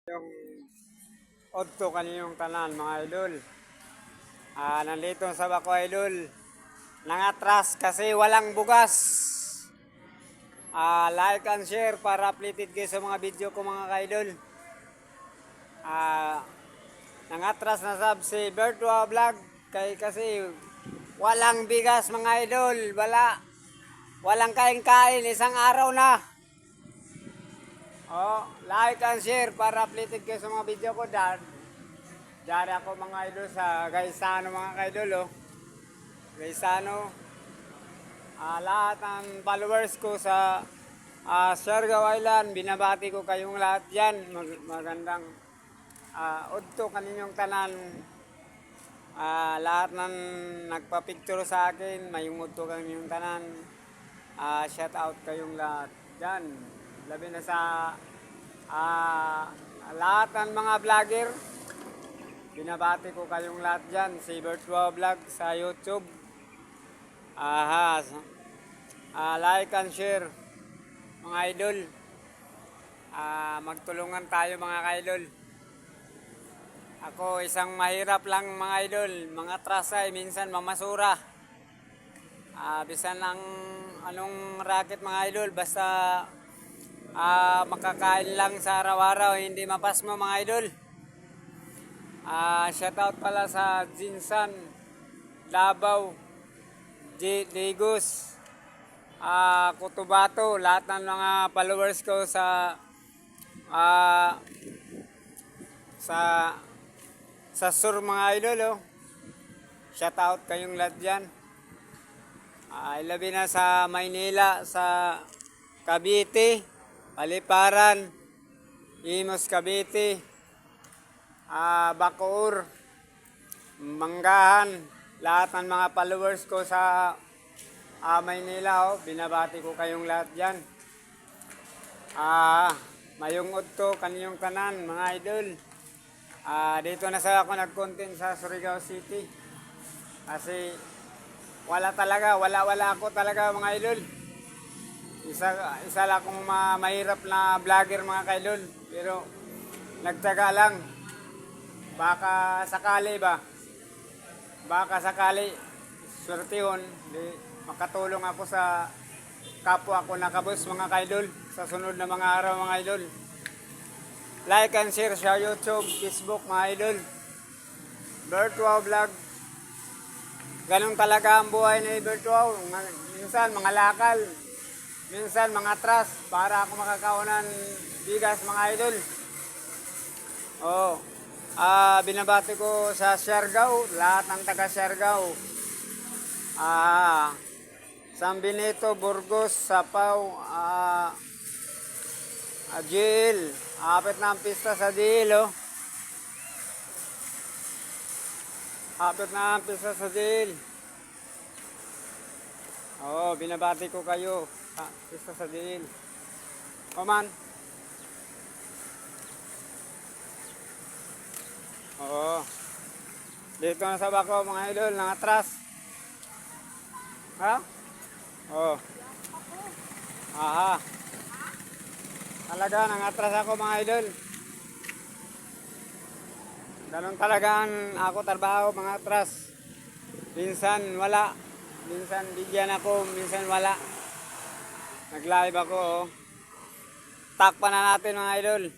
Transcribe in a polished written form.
Yung odto kaniyong tanan mga idol. Nandito sa bako idol. Nangatras kasi walang bugas. Like and share para updated kayo sa mga video ko mga idol. Nangatras na sab si Bertua Vlog kasi walang bigas mga idol. Walang kain-kain isang araw na. Like and share para updated kayo sa mga video ko. Dari ako mga idol sa Gaisano mga idol. Gaisano. Lahat ng followers ko sa Siargao Island, binabati ko kayong lahat dyan. Magandang udto kaninyong tanan. Lahat ng nagpa-picture sa akin, may udto kaninyong tanan. Shout out kayong lahat dyan. Labi na sa lahat ng mga vlogger. Binabati ko kayong lahat dyan. Si Bertua Vlog sa YouTube. Like and share mga idol. Magtulungan tayo mga idol. Ako isang mahirap lang mga idol. Mga trasay, minsan mamasura. Bisan lang anong racket mga idol. Basta makakain lang sa araw-araw. Hindi mapasmo mga idol. Shoutout pala sa Jinsan, Davao, Digos, Cotabato, lahat ng mga followers ko sa sur mga idol. Shoutout kayong lahat dyan. Labi na sa Maynila, sa Cavite, Paliparan, Imos Cavite, Bacoor, Manggahan, lahat ng mga followers ko sa Maynila, binabati ko kayong lahat dyan. Mayong udto kaniyong tanan mga idol. Dito na sa ako nag-content sa Surigao City. Kasi wala ako talaga mga idol. Isa lang akong mahirap na vlogger mga idol. Pero nagtaga lang. Baka sakali swertihon di makatulong ako sa kapwa ko nakabus mga kaidol sa sunod na mga araw mga idol. Like and share sa YouTube, Facebook mga idol. Bertua Vlog. Ganun talaga ang buhay ni Bertua. Minsan mga lakal, minsan mga atras para ako makakaunan bigas mga idol. Binabati ko sa Siargao, lahat ng taga Siargao. San Benito, Burgos, Sapaw, Jil. Apit na ang pista sa Jil, Apit na ang pista sa Jil. Binabati ko kayo. Pista sa Jil. Man. Dito na sa bako mga idol, nangatras. Talaga, nangatras ako mga idol. Ganun talaga ako trabaho mga atras. Minsan wala. Minsan bigyan ako, minsan wala. Nag-live ako. Takpan na natin mga idol.